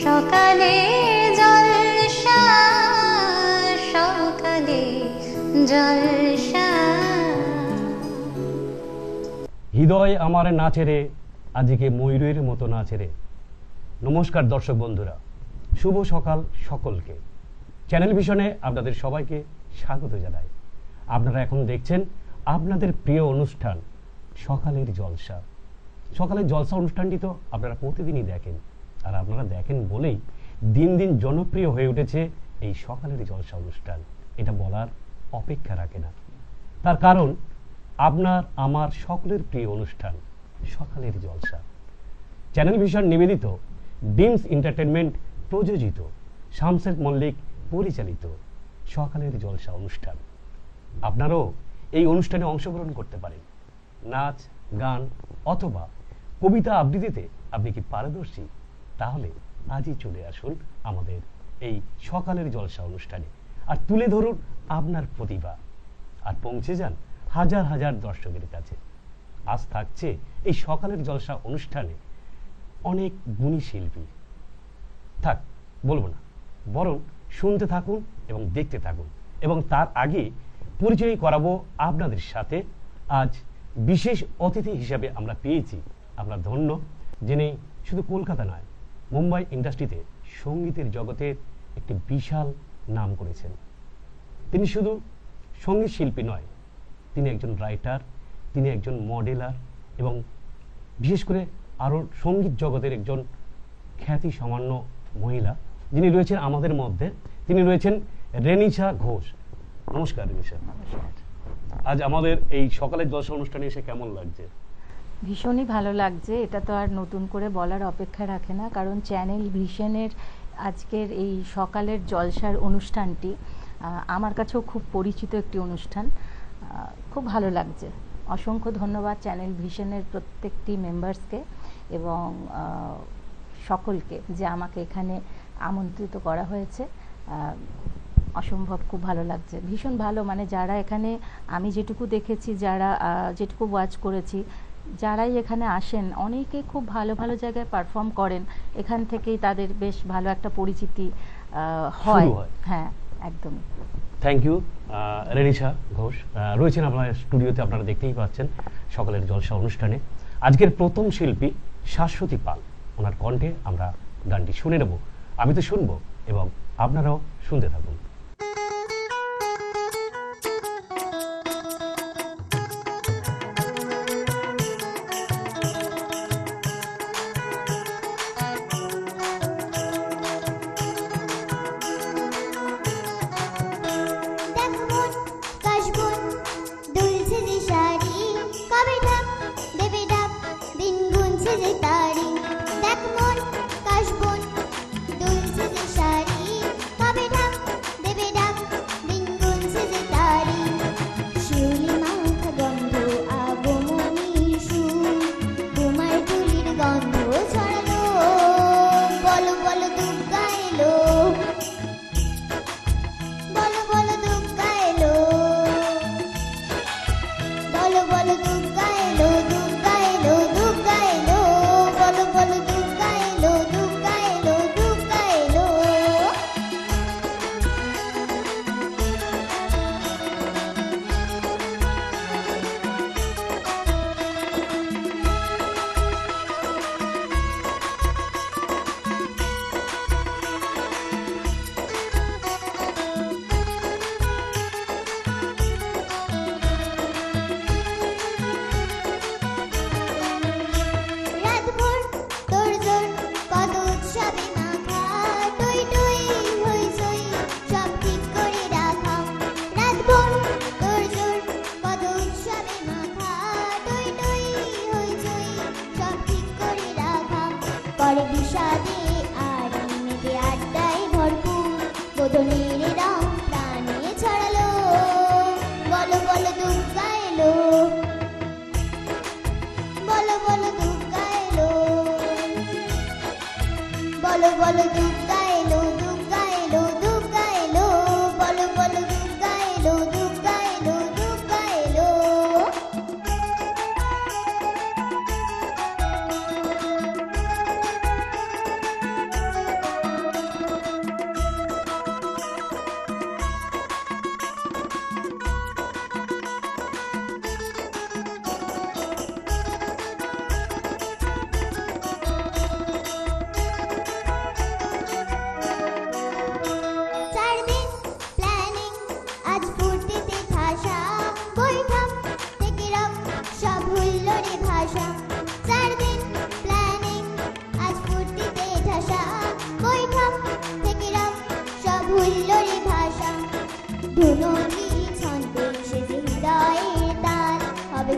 সকালে জলসা সকালে জলসা। হৃদয় আমার নাচে রে, আজকে ময়ূরের মতো নাচে রে। নমস্কার দর্শক বন্ধুরা, শুভ সকাল সকলকে। চ্যানেল ভিশনে আপনাদের সবাইকে স্বাগত জানাই। আপনারা এখন দেখছেন আপনাদের প্রিয় অনুষ্ঠান সকালের জলসা। সকালের জলসা অনুষ্ঠানটি তো আপনারা প্রতিদিনই দেখেন, আর আপনারা দেখেন বলেই দিন দিন জনপ্রিয় হয়ে উঠেছে এই সকালের জলসা অনুষ্ঠান। এটা বলার অপেক্ষা রাখে না, তার কারণ আপনার আমার সকলের প্রিয় অনুষ্ঠান সকালের জলসা। চ্যানেল ভিশন নিবেদিত, ডিমস এন্টারটেনমেন্ট প্রযোজিত, শামসেদ মল্লিক পরিচালিত সকালের জলসা অনুষ্ঠান। আপনারাও এই অনুষ্ঠানে অংশগ্রহণ করতে পারেন। নাচ, গান অথবা কবিতা আবৃত্তিতে আপনি কি পারদর্শী? তাহলে আজই চলে আসুন আমাদের এই সকালের জলসা অনুষ্ঠানে, আর তুলে ধরুন আপনার প্রতিভা, আর পৌঁছে যান হাজার হাজার দর্শকের কাছে। আজ থাকছে এই সকালের জলসা অনুষ্ঠানে অনেক গুণী শিল্পী। থাক বলবো না, বরং শুনতে থাকুন এবং দেখতে থাকুন। এবং তার আগে পরিচয় করাবো আপনাদের সাথে। আজ বিশেষ অতিথি হিসাবে আমরা পেয়েছি, আমরা ধন্য, যিনি শুধু কলকাতা নয়, মুম্বাই ইন্ডাস্ট্রিতে সঙ্গীতের জগতের একটি বিশাল নাম করেছেন। তিনি শুধু সঙ্গীত শিল্পী নয়, তিনি একজন রাইটার, তিনি একজন মডেলার, এবং বিশেষ করে আরও সঙ্গীত জগতের একজন খ্যাতি সামান্য মহিলা যিনি রয়েছেন আমাদের মধ্যে। তিনি রয়েছেন রেনিশা ঘোষ। নমস্কার রেনিশা। আজ আমাদের এই সকালের জলসা অনুষ্ঠানে এসে কেমন লাগছে? ভীষণই ভালো লাগছে। এটা তো আর নতুন করে বলার অপেক্ষা রাখে না, কারণ চ্যানেল ভিশনের আজকের এই সকালের জলসার অনুষ্ঠানটি আমার কাছেও খুব পরিচিত একটি অনুষ্ঠান। খুব ভালো লাগছে। অসংখ্য ধন্যবাদ চ্যানেল ভিশনের প্রত্যেকটি মেম্বার্সকে এবং সকলকে যে আমাকে এখানে আমন্ত্রিত করা হয়েছে। অসম্ভব খুব ভালো লাগছে, ভীষণ ভালো। মানে যারা এখানে, আমি যেটুকু দেখেছি, যারা যেটুকু ওয়াচ করেছি, যারাই এখানে আসেন অনেকে খুব ভালো ভালো জায়গায় পারফর্ম করেন। এখান থেকেই তাদের বেশ ভালো একটা পরিচিতি হয়। হ্যাঁ, একদমই। Thank you Renisha Ghosh. রয়েছেন আপনার স্টুডিওতে, আপনারা দেখতেই পাচ্ছেন সকালের জলসা অনুষ্ঠানে। আজকের প্রথম শিল্পী শাশ্বতী পাল, ওনার কণ্ঠে আমরা গানটি শুনে নেব। আমি তো শুনবো এবং আপনারাও শুনতে থাকুন।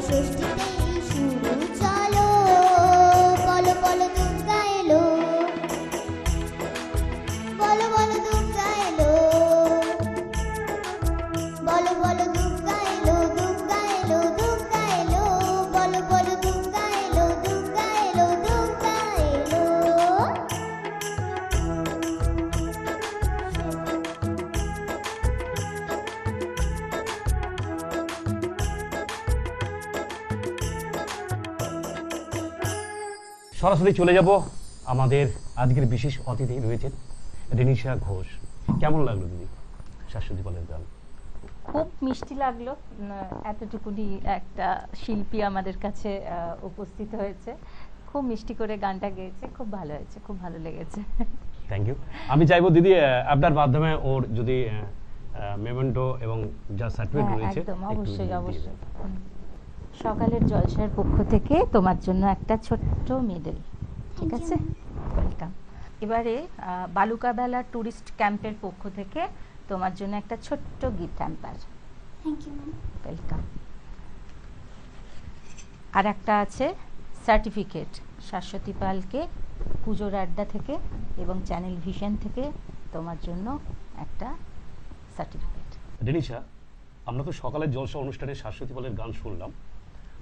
ষষ্ঠীতেই শুরু চলো, বলো বলো দুর্গা এলো, বলো বলো দুর্গা এলো, বলো বলো দুর্গা এলো, দুর্গা এলো, দুর্গা এলো, বলো বলো দুর্গা এলো, দুর্গা এলো, দুর্গা এলো। সরাসরি চলে যাব আমাদের আজকের বিশেষ অতিথি রয়েছেন রেনিশা ঘোষ। কেমন লাগলো দিদি শাশ্বতী পালের গান? খুব মিষ্টি লাগলো, এতটুকুনি একটা শিল্পী আমাদের কাছে উপস্থিত হয়েছে, খুব মিষ্টি করে গানটা গেয়েছে, খুব ভালো হয়েছে, খুব ভালো লেগেছে। Thank you. আমি চাইবো দিদি আপনার মাধ্যমে ওর যদি মেমেন্টো এবং যা সার্টিফিকেট হ্যাঁ, রয়েছে একদম, একটু অবশ্যই দিয়ে অবশ্যই। দেবেন। সকালের জলসার পক্ষ থেকে তোমার জন্য একটা ছোট্ট মেডেল, ঠিক Thank আছে? you. ওয়েলকাম। এবারে বালুকাবেলা ট্যুরিস্ট ক্যাম্পের পক্ষ থেকে তোমার জন্য একটা ছোট্ট gift hamper. Thank you ma'am. Welcome. আর একটা আছে সার্টিফিকেট শাশ্বতী পালকে পুজোর আড্ডা থেকে এবং চ্যানেল ভিশন থেকে তোমার জন্য একটা সার্টিফিকেট। রেনিশা, আমরা তো সকালের জলসা অনুষ্ঠানে শাশ্বতী পালের গান শুনলাম।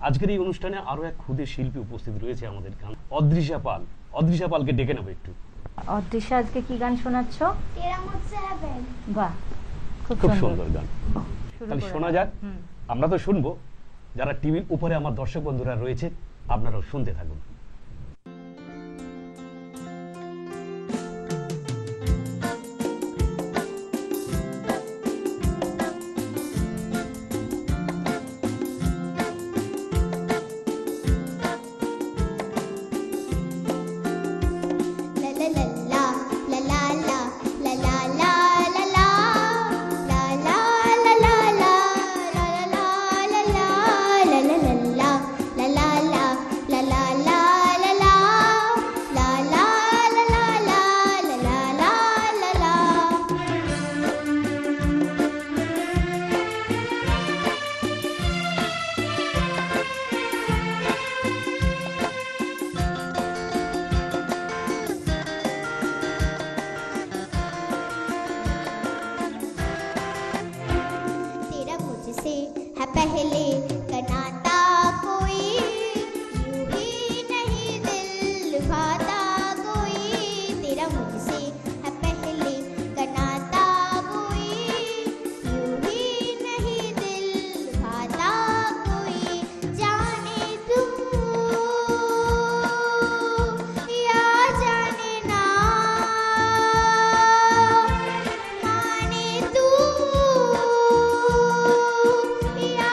আজকের এই অনুষ্ঠানে আরো এক ক্ষুদে শিল্পী উপস্থিত রয়েছে আমাদের গান, অদৃশা পাল। অদৃশা পালকে ডেকে নেবো একটু। অদৃশা, আজকে কি গান শোনাচ্ছ? তেরা মুঝসে হ্যাভেন। বাহ, খুব খুব সুন্দর সুন্দর গান। শুরু তাহলে করে শোনা দাও। যাক। হুম। আমরা তো শুনবো, যারা টিভির উপরে আমার দর্শক বন্ধুরা রয়েছে আপনারাও শুনতে থাকুন। तेरा मुझसे है पहले का नाता कोई, यूं ही नहीं दिल भाता कोई। तेरा मुझसे है पहले का नाता कोई, यूं ही नहीं दिल भाता कोई। जाने तुम या जाने ना, माने तू या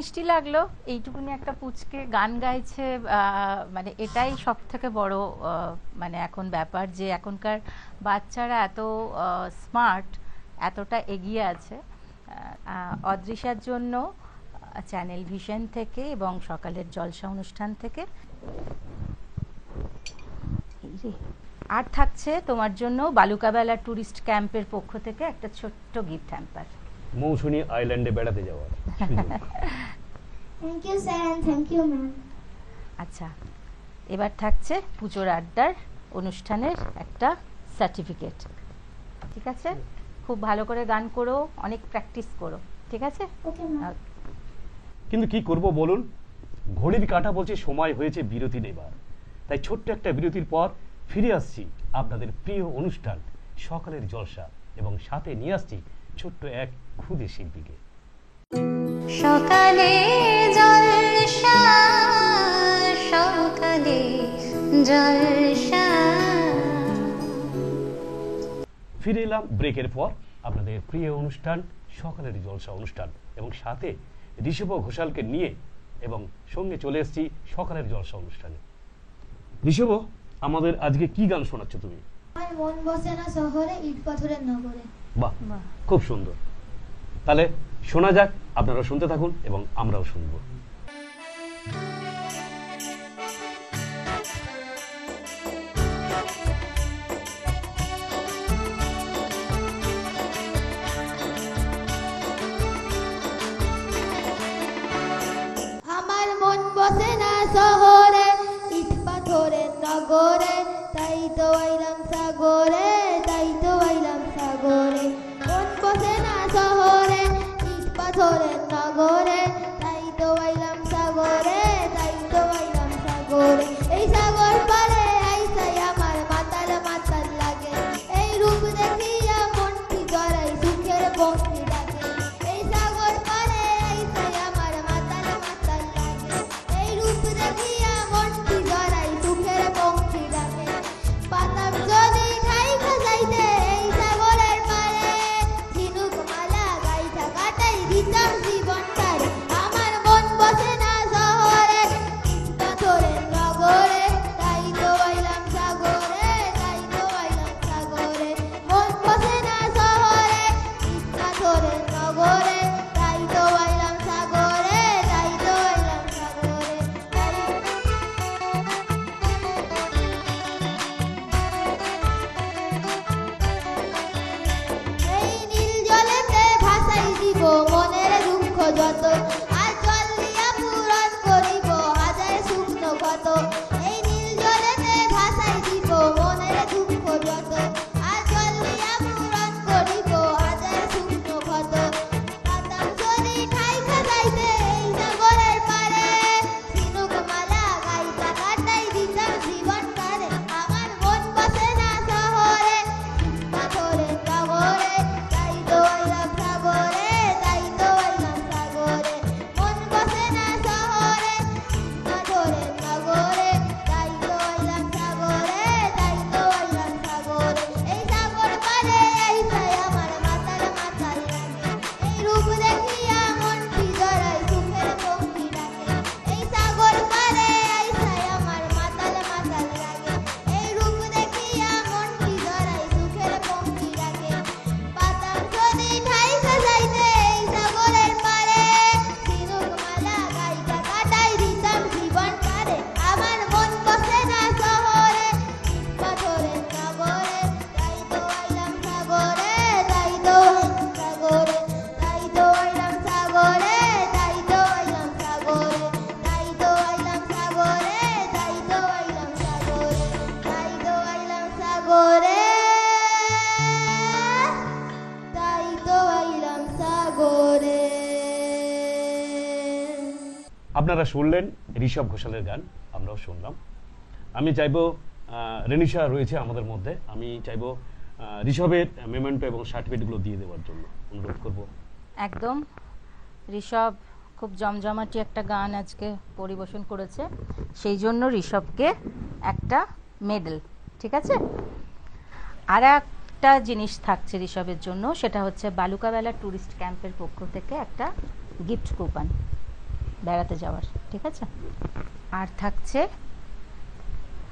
মিষ্টি লাগলো এইটুকুনি একটা পুচকে গান গাইছে, মানে এটাই সব থেকে বড় মানে এখন ব্যাপার যে এখনকার বাচ্চারা এত স্মার্ট, এতটা এগিয়ে আছে। অদৃশার জন্য চ্যানেল ভিশন থেকে এবং সকালের জলসা অনুষ্ঠান থেকে আর থাকছে তোমার জন্য বালুকাবেলা ট্যুরিস্ট ক্যাম্পের পক্ষ থেকে একটা ছোট্ট গিফট হ্যাম্পার। মৌসুমী আইল্যান্ডে বেড়াতে যাওয়ার সুযোগ। Thank you sir and thank you ma'am. আচ্ছা, এবার থাকছে পুজোর আড্ডার অনুষ্ঠানের একটা সার্টিফিকেট। ঠিক আছে, খুব ভালো করে গান করো, অনেক প্র্যাকটিস করো, ঠিক আছে? Okay ma'am. কিন্তু কি করব বলুন, ঘড়ির কাঁটা বলছে সময় হয়েছে বিরতি নেবার। তাই ছোট্ট একটা বিরতির পর ফিরে আসছি আপনাদের প্রিয় অনুষ্ঠান সকালের জলসা, এবং সাথে নিয়ে আসছি ছোট্ট এক ক্ষুদে শিল্পীকে। সকালে জলসা, সকালে জলসা। ফিরে এলাম ব্রেকের পর আপনাদের প্রিয় অনুষ্ঠান সকালের জলসা অনুষ্ঠান, এবং সাথে ঋষভ ঘোষালকে নিয়ে এবং সঙ্গে চলে এসেছি সকালের জলসা অনুষ্ঠানে। ঋষভ, আমাদের আজকে কি গান শোনাচ্ছ তুমি? আমার মন বসে না শহরে, ইট পাথরের নগরে। বাহ, খুব সুন্দর। তাহলে শোনা যাক, আপনারা শুনতে থাকুন এবং আমরাও শুনবো। আমার মন বসে না শহরে, ইট পাথরের নগরে, তাই তো আইলাম সাগরে, তাই তো আইলাম সাগরে। মন বসে না শহরে, ইট পাথরের নগরে, তাই তো আইলাম সাগরে, তাই তো আইলাম সাগরে। এই সাগর পারে আইসাই আমার মাতাল মাতাল লাগে, এই রূপ দেখিয়া মনটি জড়াই সুখের বন্দি ডাকে। এই সাগর পারে আইসাই আমার মাতাল মাতাল লাগে, এই রূপ দেখিয়া মনটি জড়াই সুখের বন্দি ডাকে। পাতাম যদি ঠাই খাইতে এই সাগরের পারে, ঝিনুক মালা গাইটা কাটাই দিতাম জীবনটারে। আমার মন বসে না শহরে, পাথরের নগরে, তাই তো আইলাম সাগরে, তাই তো আইলাম সাগরে। মন বসে না শহরে, পাথরের নগরে, তাই তো আইলাম সাগরে, তাই তো আইলাম সাগরে। এই নীল জলেতে ভাসাই দিব মনের দুঃখ যত, আর জল দিয়া পূরণ করিব হাজার শুকনো ক্ষত। এই নীল জলেতে ভাসাই দিব মনের দুঃখ যত, আর জল দিয়া পূরণ করিব হাজার শুকনো ক্ষত। পাতাম যদি ঠাই খাইতে এই সাগরের পারে, ঝিনুক মালা গাইটা কাটাই দিতাম জীবনটারে। আমার মন বসে না শহরে, পাথরের নগরে, তাই তো আইলাম সাগরে, তাই তো আইলাম সাগরে। মন বসে না শহরে, পাথরের নগরে, তাই তো আইলাম সাগরে, তাই তো আইলাম সাগরে। এই সাগর পারে আইসাই আমার মাতাল মাতাল লাগে, এই রূপ দেখিয়া মনটি জড়াই সুখের পঙ্ক্তি ডাকে। এই সাগর পারে আইসাই আমার মাতাল মাতাল লাগে, এই রূপ দেখিয়া মনটি জড়াই সুখের পঙ্ক্তি ডাকে। পাতাম যদি ঠাই সাজাইতে এই সাগরের পারে, ঝিনুক মালা গাইটা কাটাই দিতাম জীবনটারে। আমার মন বসে না শহরে, পাথরের নগরে, তাই তো আইলাম সাগরে, তাই তো আইলাম সাগরে, তাই তো আইলাম সাগরে, তাই তো আইলাম সাগরে, তাই তো আইলাম সাগরে, তাই তো আইলাম সাগরে, তাই তো আইলাম সাগরে, তাই তো আইলাম সাগরে। আপনারা শুনলেন ঋষভ ঘোষালের গান, আমরাও শুনলাম। আমি চাইবো, রেনিশা রয়েছে আমাদের মধ্যে, আমি চাইবো ঋষভের মেমেন্টো এবং সার্টিফিকেটগুলো দিয়ে দেওয়ার জন্য অনুরোধ করব। একদম, ঋষভ খুব জমজমাটি একটা গান আজকে পরিবেশন করেছে, সেই জন্য ঋষভকে একটা মেডেল, ঠিক আছে? আর একটা জিনিস থাকছে ঋষভের জন্য, সেটা হচ্ছে বালুকাবেলা ট্যুরিস্ট ক্যাম্পের পক্ষ থেকে একটা গিফট কুপন। বেড়াতে যাওয়ার, ঠিক আছে? আর থাকছে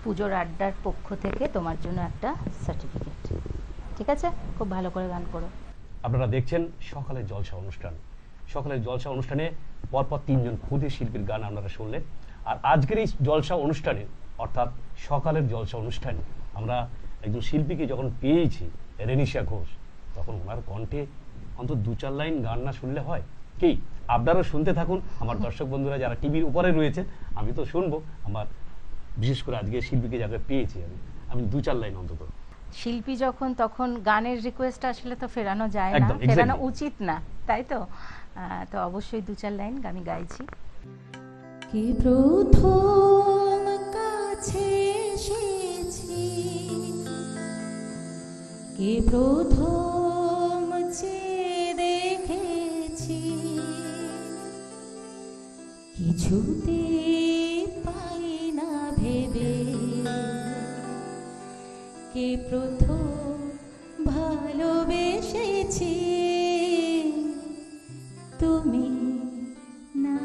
পুজোর আড্ডার পক্ষ থেকে তোমার জন্য একটা সার্টিফিকেট, ঠিক আছে? খুব ভালো করে গান করো। আপনারা দেখছেন সকালের জলসা অনুষ্ঠান। সকালের জলসা অনুষ্ঠানে পরপর 3 জন ক্ষুদে শিল্পীর গান আপনারা শুনলেন। আর আজকের এই জলসা অনুষ্ঠানে, অর্থাৎ সকালের জলসা অনুষ্ঠানে, আমরা একজন শিল্পীকে যখন পেয়েছি, রেনিশা ঘোষ, তখন ওনার কণ্ঠে অন্তত 2-4 লাইন গান না শুনলে হয় কি? আপনারাও শুনতে থাকুন, আমার দর্শক বন্ধুরা যারা টিভির উপরে রয়েছে, আমি তো শুনবো। আমার বিশেষ করে আজকে শিল্পীকে যাকে পেয়েছি আমি 2-4 লাইন অন্তত। শিল্পী যখন, তখন গানের রিকোয়েস্ট আসলে তো ফেরানো যায় না, একদম, exactly. ফেরানো উচিত না, তাই তো? তো অবশ্যই 2-4 লাইন আমি গাইছি। কে প্রথম কাছে এসেছি, কে প্রথম চেয়ে দেখেছি, কিছুতে পাই না ভেবে, কে প্রথম ভালোবেসেছি, তুমি না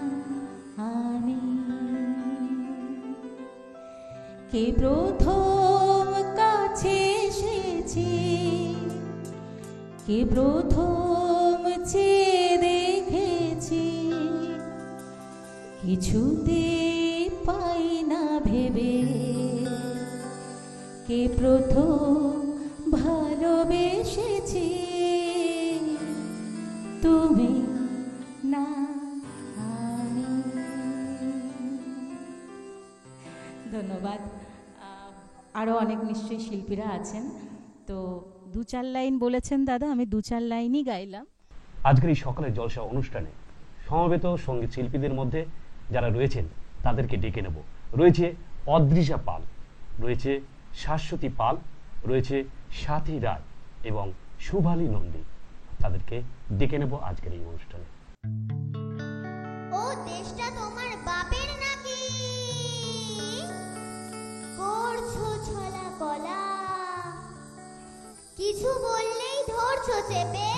আমি। কে প্রথম কাছে এসেছি, কে প্রথম চেয়ে দেখেছি, কিছুতে পাই না ভেবে, কে প্রথম ভালোবেসেছি, তুমি না আমি। ধন্যবাদ। আরও অনেক নিশ্চয়ই শিল্পীরা আছেন, তো 2-4 লাইন বলেছেন দাদা, আমি 2-4 লাইনই গাইলাম। আজকের এই সকালের জলসা অনুষ্ঠানে সমবেত সঙ্গীত শিল্পীদের মধ্যে যারা রয়েছেন তাদেরকে ডেকে নেব। রয়েছে অদৃশা পাল, রয়েছে শাশ্বতী পাল, রয়েছে সাথী রায় এবং শুভালী নন্দী। তাদেরকে ডেকে নেব আজকের এই অনুষ্ঠানে। ও দেশটা তোমার বাপের নাকি? করছো ছলা কলা, কিছু বললেই ধরছো চেপে,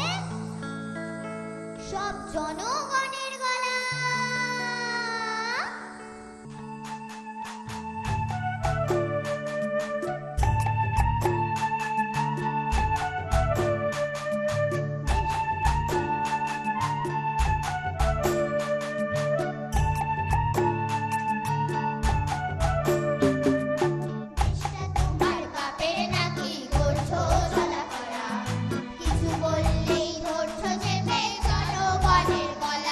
সব জনগণের গলা। দেশটা তোমার বাপের নাকি? করছো ছলা কলা, কিছু বললেই ধরছো চেপে, জনগণের গলা।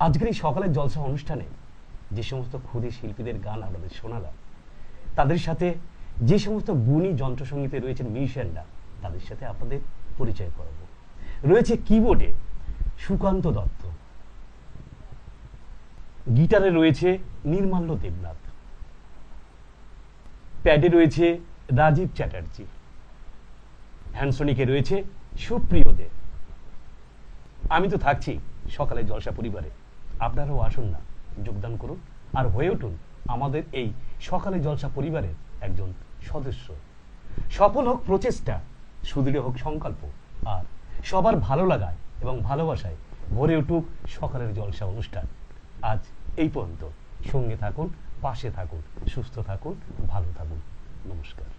আজকের এই সকালের জলসা অনুষ্ঠানে যে সমস্ত ক্ষুদে শিল্পীদের গান আপনাদের শোনালাম, তাদের সাথে যে সমস্ত গুণী যন্ত্রসঙ্গীতে রয়েছেন মিউজিশিয়ানরা, তাদের সাথে আপনাদের পরিচয় করাবো। রয়েছে কিবোর্ডে সুকান্ত দত্ত, গিটারে রয়েছে নির্মাল্য দেবনাথ, প্যাডে রয়েছে রাজীব চ্যাটার্জি, হ্যান্ডসনিকে রয়েছে সুপ্রিয় দে। আমি তো থাকছি সকালে জলসা পরিবারে, আপনারাও আসুন না, যোগদান করুন আর হয়ে উঠুন আমাদের এই সকালে জলসা পরিবারের একজন সদস্য। সফল হোক প্রচেষ্টা, সুদৃঢ় হোক সংকল্প, আর সবার ভালো লাগায় এবং ভালোবাসায় ভরে উঠুক সকালের জলসা অনুষ্ঠান। আজ এই পর্যন্ত। সঙ্গে থাকুন, পাশে থাকুন, সুস্থ থাকুন, ভালো থাকুন। নমস্কার।